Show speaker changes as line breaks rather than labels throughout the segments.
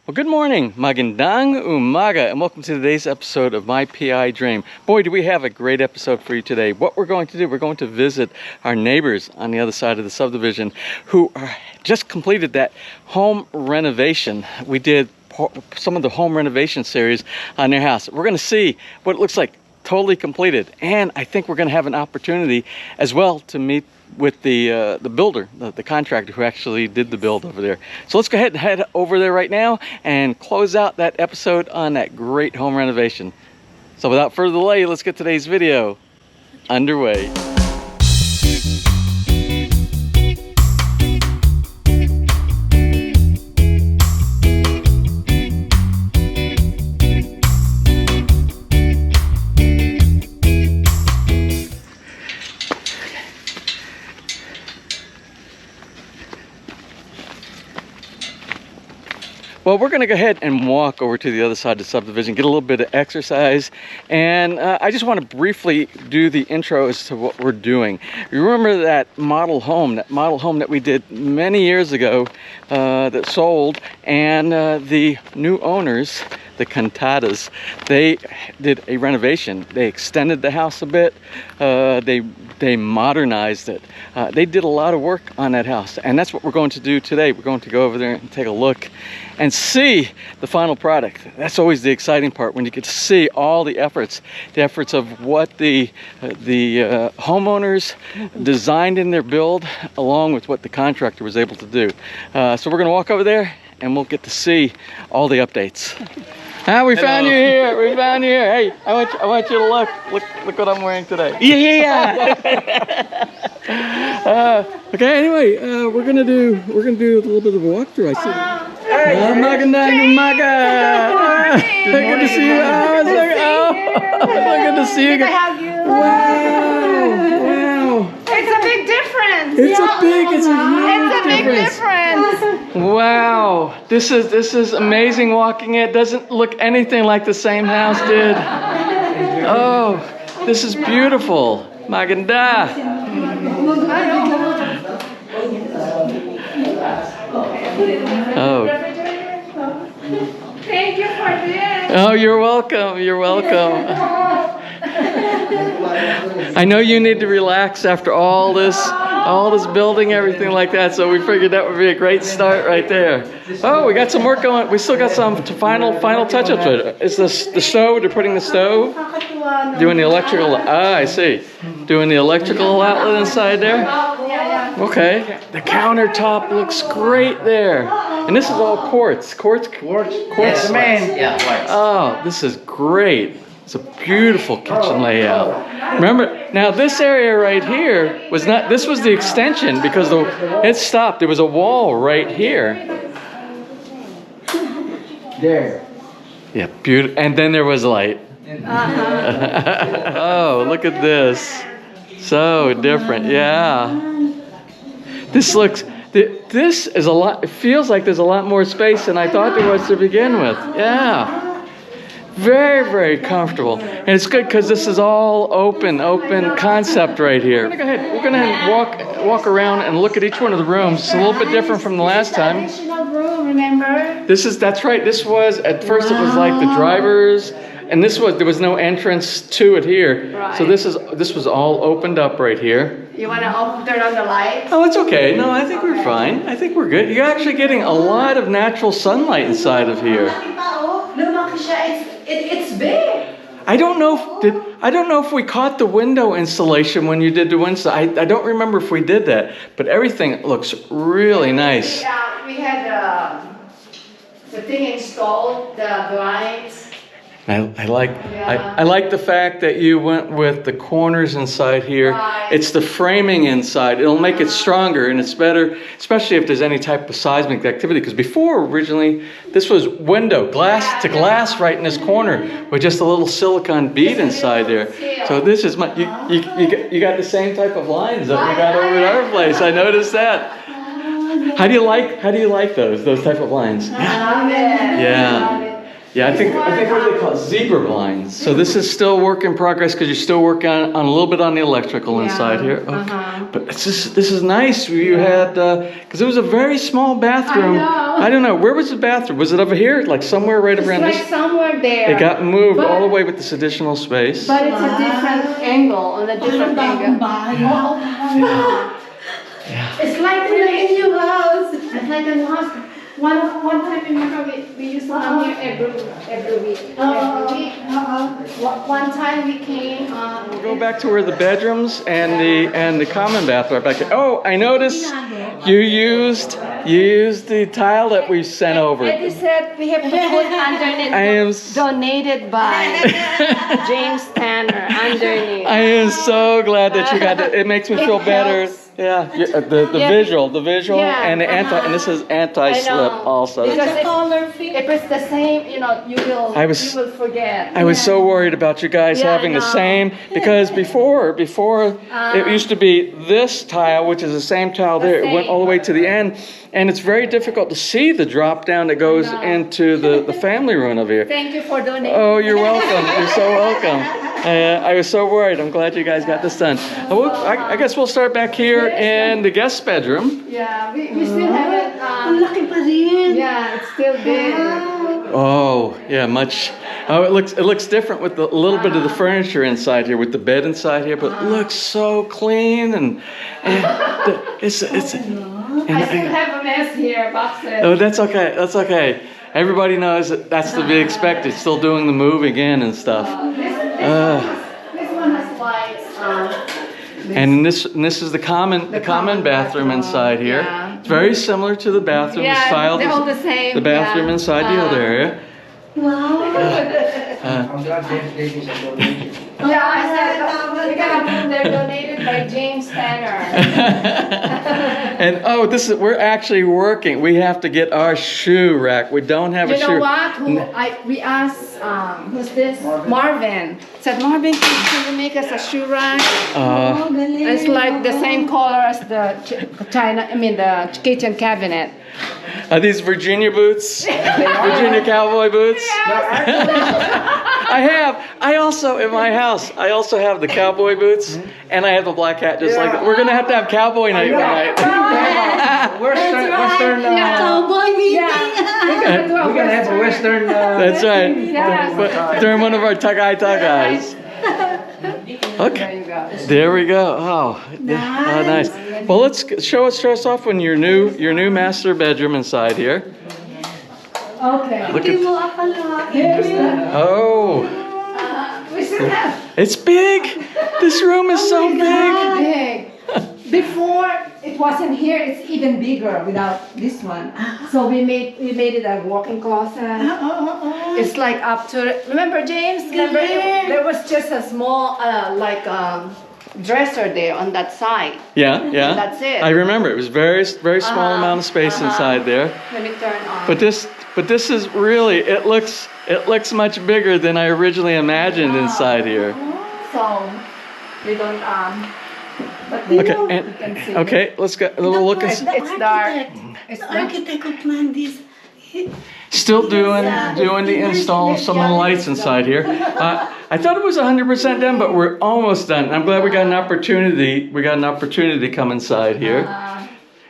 Well, good morning, magandang umaga, and welcome to today's episode of My PI Dream. Boy, do we have a great episode for you today. What we're going to do, we're going to visit our neighbors on the other side of the subdivision who just completed that home renovation. We did some of the home renovation series on their house. We're going to see what it looks like totally completed, and I think we're going to have an opportunity as well to meet with the builder, the contractor who actually did the build over there. So let's go ahead and head over there right now and close out that episode on that great home renovation. So without further delay, let's get today's video underway. Well, we're going to go ahead and walk over to the other side of the subdivision, get a little bit of exercise, and I just want to briefly do the intro as to what we're doing. You remember that model home that we did many years ago that sold, and the new owners, the Cantadas, they did a renovation. They extended the house a bit. They modernized it. They did a lot of work on that house, and that's what we're going to do today. We're going to go over there and take a look and see the final product. That's always the exciting part, when you get to see all the efforts of what the homeowners designed in their build, along with what the contractor was able to do. So we're going to walk over there and we'll get to see all the updates. We found you here. We found you here. Hey, I want you to look what I'm wearing today. Yeah. Okay. Anyway, we're gonna do a little bit of a walkthrough. I see. Magandang umaga. Good to see you. Good to see you.
Good to have you.
Wow.
It's a big difference.
It's a big difference. Wow, this is amazing walking it. Doesn't look anything like the same house did. Oh, this is beautiful. Maganda. Oh.
Thank you for this.
Oh, you're welcome. You're welcome. I know you need to relax after all this building, everything like that, so we figured that would be a great start right there. Oh, we got some work going. We still got some final touch-ups with it. Is this the stove? They're putting the stove? Doing the electrical, I see. Doing the electrical outlet inside there? Okay. The countertop looks great there. And this is all quartz. Quartz?
Yes, man. Yeah, quartz.
Oh, this is great. It's a beautiful kitchen layout. Remember, now this area right here was not, this was the extension because it stopped. There was a wall right here.
There.
Yeah, beautiful. And then there was light. Oh, look at this. So different, yeah. This is a lot, it feels like there's a lot more space than I thought there was to begin with. Yeah. Very, very comfortable. And it's good because this is all open concept right here. Go ahead. We're going to walk around and look at each one of the rooms. It's a little bit different from the last time.
Additional room, remember?
That's right. This was, at first it was like the drivers, and there was no entrance to it here.
Right.
So this was all opened up right here.
You want to turn on the lights?
Oh, it's okay. No, I think we're fine. I think we're good. You're actually getting a lot of natural sunlight inside of here.
It's big.
I don't know if we caught the window installation when you did the window. I don't remember if we did that, but everything looks really nice.
Yeah, we had the thing installed, the blinds.
I like the fact that you went with the corners inside here.
Right.
It's the framing inside. It'll make it stronger, and it's better, especially if there's any type of seismic activity. Because before, originally, this was glass to glass right in this corner with just a little silicone bead inside there. So this is you got the same type of lines that we got over at our place. I noticed that. How do you like those type of lines?
I love it.
Yeah. Yeah, I think what do they call it? Zebra blinds. So this is still work in progress because you're still working on a little bit on the electrical inside here. Okay. But this is nice. You had because it was a very small bathroom. I don't know, where was the bathroom? Was it over here, like somewhere right around
like
this?
Somewhere there.
It got moved all the way with this additional space.
But it's a different angle, on a different angle. It's like in a new house. It's like a new house. One time, remember, we used to come here every week. One time we came.
We'll go back to where the bedrooms and the common bathroom are back here. Oh, I noticed you used the tile that we sent over.
Eddie said we have to put underneath. Donated by James Tanner underneath.
I am so glad that you got it. It makes me feel better. Yeah, the visual, and the and this is anti-slip also.
Because if it's the same, you know, you will forget.
I was so worried about you guys having the same, because before it used to be this tile, which is the same tile there. It went all the way to the end, and it's very difficult to see the drop down that goes into the family room over here.
Thank you for donating.
Oh, you're welcome. You're so welcome. I was so worried. I'm glad you guys got this done. I guess we'll start back here in the guest bedroom.
Yeah, we still have it. Yeah, it's still big.
Oh, yeah, much. Oh, it looks different with a little bit of the furniture inside here, with the bed inside here, but it looks so clean and it's.
I still have a mess here, boxes.
Oh, that's okay. That's okay. Everybody knows that's to be expected. Still doing the moving in and stuff.
This one has lights.
And this is the common bathroom inside here.
Yeah.
It's very similar to the bathroom.
Yeah,
Style
they're all the same.
The bathroom inside the other area.
I'm glad James is a donation.
Yeah, I said we're gonna put they're donated by James Tanner.
And we're actually working. We have to get our shoe rack. We don't have a shoe.
You know what? We asked who's this? Marvin. Said Marvin, can you make us a shoe rack? It's like the same color as the the kitchen cabinet.
Are these Virginia boots? Virginia cowboy boots? I also, in my house, I also have the cowboy boots, and I have the black hat just like that. We're going to have cowboy night one night.
Western
cowboy meeting.
We're going to have a Western.
That's right. During one of our tug-eyes. Okay. There we go. Oh, nice. Well, let's show us off in your new master bedroom inside here.
Okay.
Look at. Oh.
We still have.
It's big. This room is so big.
Before it wasn't here, it's even bigger without this one. So we made it a walk-in closet. It's like up to. Remember, James? There was just a small dresser there on that side.
Yeah.
And that's it.
I remember it was very small amount of space inside there.
Let me turn on.
But this is really it looks much bigger than I originally imagined inside here.
So we don't But
we can see. Okay, let's go a little look.
It's dark.
The architect who planned this.
Still doing the install of some of the lights inside here. I thought it was 100% done, but we're almost done. I'm glad we got an opportunity. We got an opportunity to come inside here.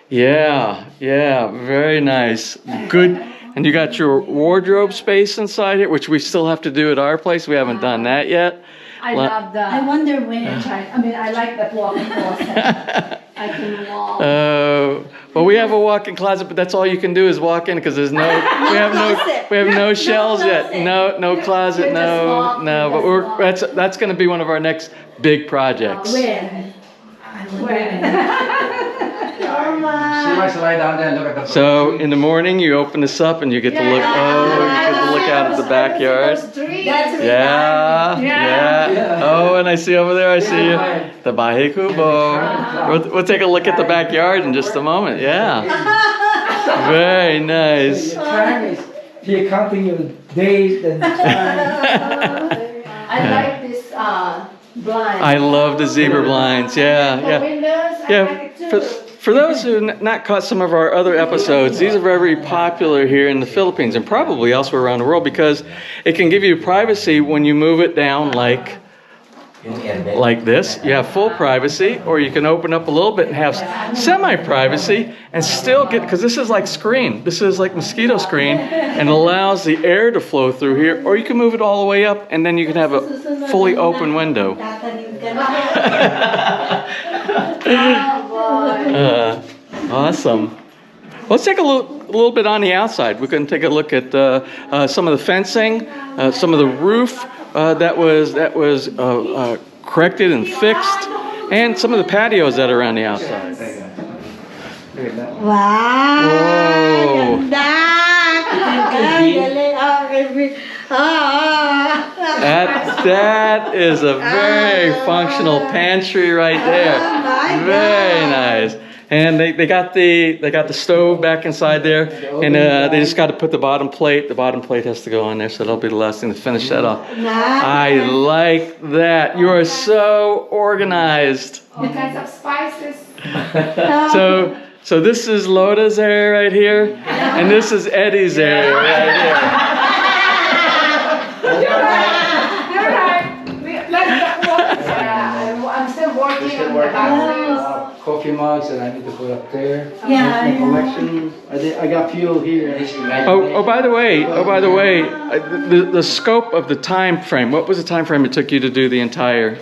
Yeah, very nice. Good. And you got your wardrobe space inside here, which we still have to do at our place. We haven't done that yet.
I love that.
I wonder when.
I like that walk-in closet. I can walk.
Well, we have a walk-in closet, but that's all you can do is walk in because there's no. We have no shelves yet. No closet. No. But that's going to be one of our next big projects.
When?
She wants to lie down there and look at the.
So in the morning you open this up and you get to look. Look out at the backyard. Yeah. Oh, and I see over there. I see you. The Bahe Kubo. We'll take a look at the backyard in just a moment. Yeah. Very nice.
The time is here counting your days and time.
I like this blind.
I love the zebra blinds. Yeah.
Windows, I like it too.
For those who not caught some of our other episodes, these are very popular here in the Philippines and probably elsewhere around the world because it can give you privacy when you move it down like this. You have full privacy, or you can open up a little bit and have semi-privacy and still get, because this is like screen. This is like mosquito screen and allows the air to flow through here, or you can move it all the way up and then you can have a fully open window. Awesome. Let's take a little bit on the outside. We're going to take a look at some of the fencing, some of the roof that was corrected and fixed, and some of the patios that are around the outside.
Wow!
That is a very functional pantry right there. Very nice. And they got the stove back inside there, and they just got to put the bottom plate. The bottom plate has to go on there, so that'll be the last thing to finish that off. I like that. You are so organized.
All kinds of spices.
So this is Loda's area right here, and this is Eddie's area right here.
You're right. I'm still working on the boxes.
Coffee mugs that I need to put up there.
Yeah,
My collection. I got fuel here.
Oh, by the way, the scope of the time frame. What was the time frame it took you to do the entire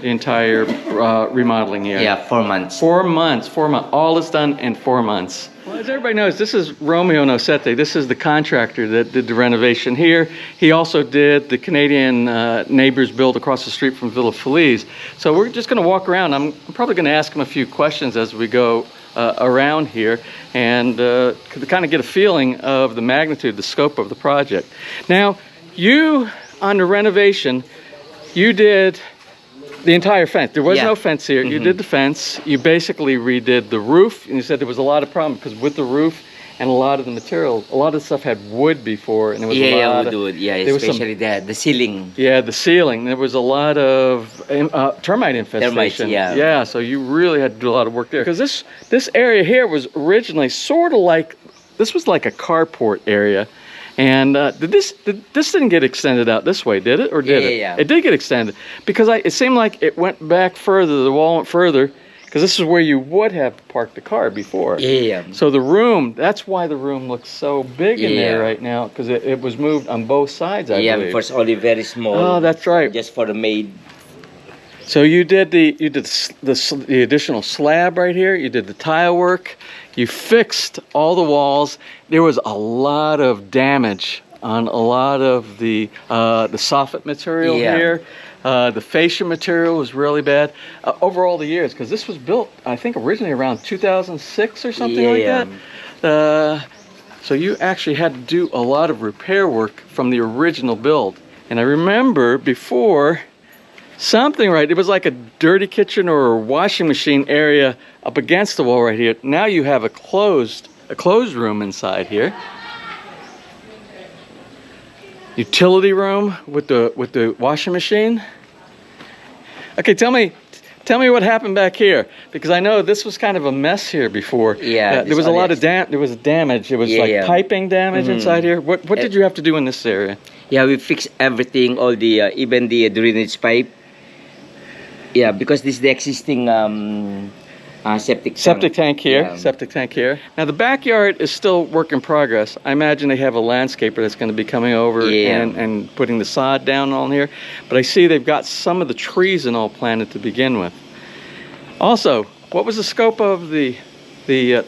remodeling here?
Yeah, 4 months.
4 months. 4 months. All is done in 4 months. Well, as everybody knows, this is Romeo Nocete. This is the contractor that did the renovation here. He also did the Canadian neighbors build across the street from Villa Feliz. So we're just going to walk around. I'm probably going to ask him a few questions as we go around here and kind of get a feeling of the magnitude, the scope of the project. Now, you, on the renovation, you did the entire fence. There was no fence here. You did the fence. You basically redid the roof. And you said there was a lot of problem because with the roof and a lot of the material, a lot of the stuff had wood before, and it was a lot of
wood. Yeah, especially the ceiling.
Yeah, the ceiling. There was a lot of termite infestation.
Termites, yeah.
Yeah, so you really had to do a lot of work there. Because this area here was originally sort of like, this was like a carport area. And this didn't get extended out this way, did it? Or did it?
Yeah.
It did get extended. Because it seemed like it went back further, the wall went further, because this is where you would have parked the car before.
Yeah.
So the room, that's why the room looks so big in there right now, because it was moved on both sides, I believe.
Yeah, before it's only very small.
Oh, that's right.
Just for the maid.
So you did the additional slab right here. You did the tile work. You fixed all the walls. There was a lot of damage on a lot of the soffit material here. The fascia material was really bad over all the years, because this was built, I think, originally around 2006 or something like that. So you actually had to do a lot of repair work from the original build. And I remember before, something it was like a dirty kitchen or a washing machine area up against the wall right here. Now you have a closed room inside here. Utility room with the washing machine. Okay, tell me what happened back here, because I know this was kind of a mess here before.
Yeah,
there was a lot of damage. It was like piping damage inside here. What did you have to do in this area?
Yeah, we fixed everything, all the even the drainage pipe. Yeah, because this is the existing septic tank
here.
Yeah.
Septic tank here. Now the backyard is still work in progress. I imagine they have a landscaper that's going to be coming over and putting the sod down on here. But I see they've got some of the trees and all planted to begin with. Also, what was the scope of the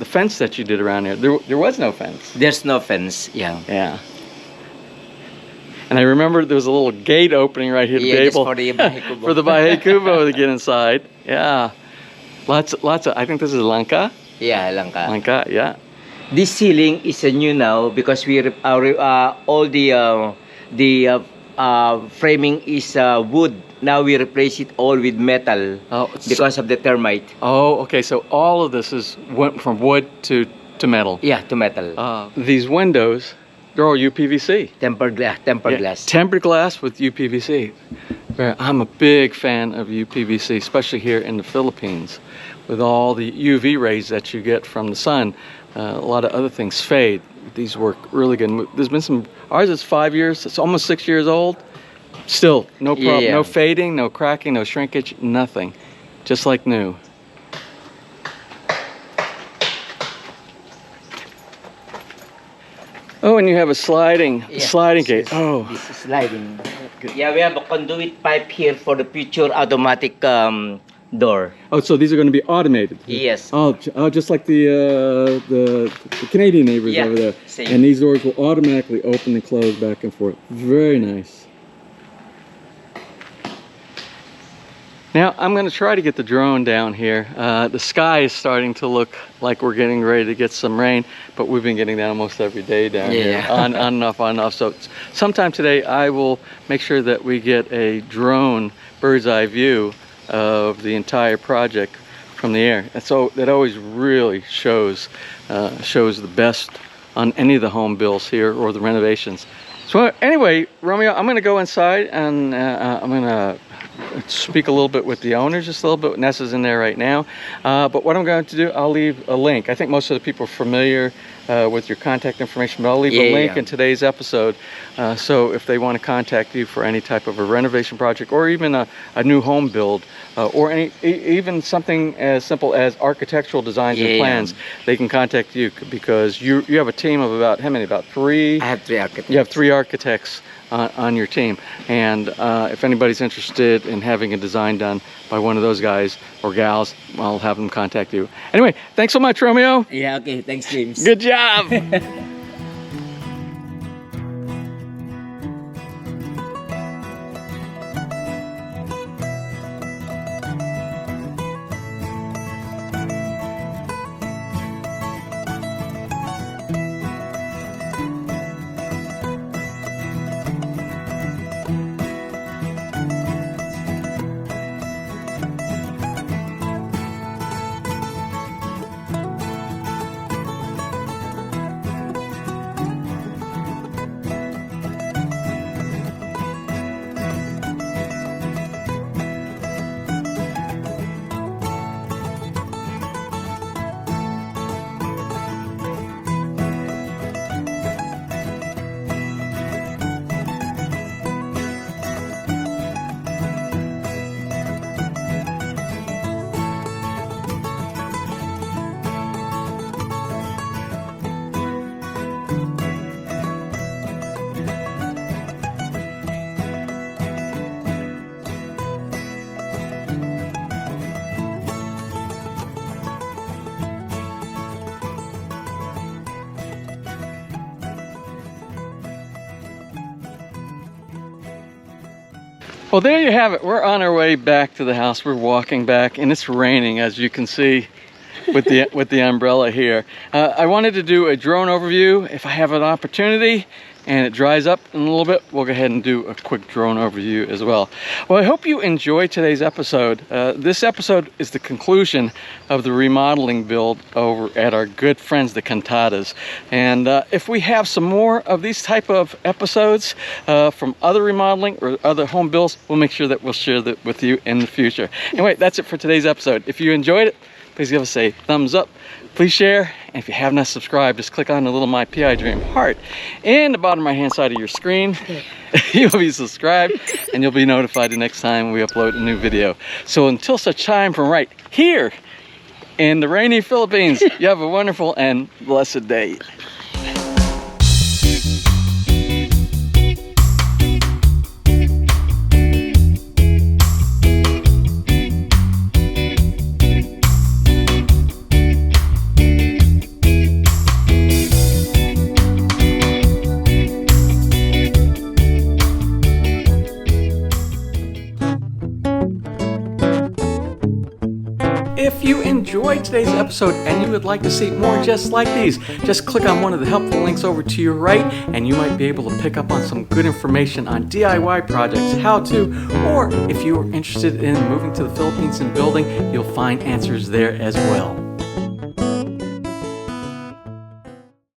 fence that you did around here? There was no fence.
There's no fence. Yeah.
Yeah. And I remember there was a little gate opening right here to be able
for the Bahay Kubo.
for the Bahay Kubo to get inside. Yeah. Lots of, I think this is Lanka.
Yeah, Lanka.
Lanka, yeah.
This ceiling is new now because we all the framing is wood. Now we replace it all with metal because of the termite.
Oh, okay. So all of this went from wood to metal.
Yeah, to metal.
These windows, they're all UPVC.
Tempered glass.
Tempered glass with UPVC. I'm a big fan of UPVC, especially here in the Philippines. with all the UV rays that you get from the sun, a lot of other things fade. These work really good. There's been some, ours is 5 years, it's almost 6 years old. Still, no problem,
Yeah.
no fading, no cracking, no shrinkage, nothing. Just like new. Oh, and you have a sliding gate. Oh,
This is sliding. Yeah, we have a conduit pipe here for the future automatic door.
oh, so these are going to be automated.
Yes.
Oh, just like the Canadian neighbors
Yeah,
over there.
same.
And these doors will automatically open and close back and forth. Very nice. Now I'm going to try to get the drone down here. The sky is starting to look like we're getting ready to get some rain, but we've been getting that almost every day down here, on and off, on and off. So sometime today I will make sure that we get a drone bird's eye view of the entire project from the air. And so that always really shows the best on any of the home builds here or the renovations. So anyway, Romeo, I'm going to go inside and I'm going to speak a little bit with the owners, just a little bit. Nessa's in there right now. But what I'm going to do, I'll leave a link. I think most of the people are familiar with your contact information, but I'll leave a link in today's episode. So if they want to contact you for any type of a renovation project or even a new home build or even something as simple as architectural designs and plans, they can contact you because you have a team of about, how many? About 3?
I have 3 architects.
You have 3 architects on your team, and if anybody's interested in having a design done by one of those guys or gals, I'll have them contact you. Anyway, thanks so much, Romeo.
Yeah, okay. Thanks, James.
Good job. Well, there you have it. We're on our way back to the house. We're walking back, and it's raining, as you can see with the umbrella here. I wanted to do a drone overview. If I have an opportunity and it dries up in a little bit, we'll go ahead and do a quick drone overview as well. Well, I hope you enjoyed today's episode. This episode is the conclusion of the remodeling build over at our good friends, the Cantatas. And if we have some more of these type of episodes from other remodeling or other home builds, we'll make sure that we'll share that with you in the future. Anyway, that's it for today's episode. If you enjoyed it, please give us a thumbs up. Please share, and if you have not subscribed, just click on the little My PI Dream heart in the bottom right hand side of your screen. You'll be subscribed, and you'll be notified the next time we upload a new video. So until such time from right here in the rainy Philippines, you have a wonderful and blessed day. If you enjoyed today's episode and you would like to see more just like these, just click on one of the helpful links over to your right and you might be able to pick up on some good information on DIY projects, how to, or if you are interested in moving to the Philippines and building, you'll find answers there as well.